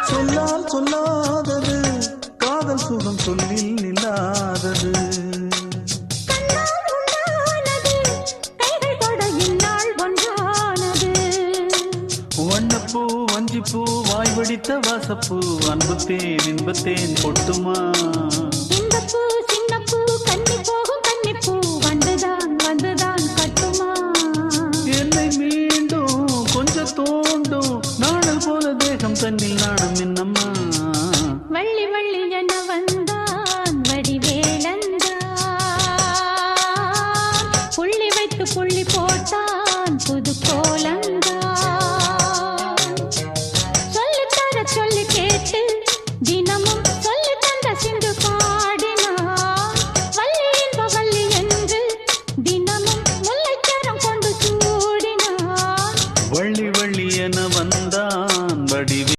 சொல்லால் சொல்லாதது காதல் சுகம் சொல்லில் நில்லாதது. வண்ணப்பூ வஞ்சிப்பூ வாய் வடித்த வாசப்பூ அன்புத்தேன் இன்பத்தேன் பொட்டுமா. இந்தப்பூ சின்னப்பூ கன்னி போகும் கன்னிப்பூ வந்துதான் வந்துதான் கட்டுமா. என்னை மீண்டும் கொஞ்சம் தோண்டும் நாணல் போல தேகம் தன்னில் நாணம்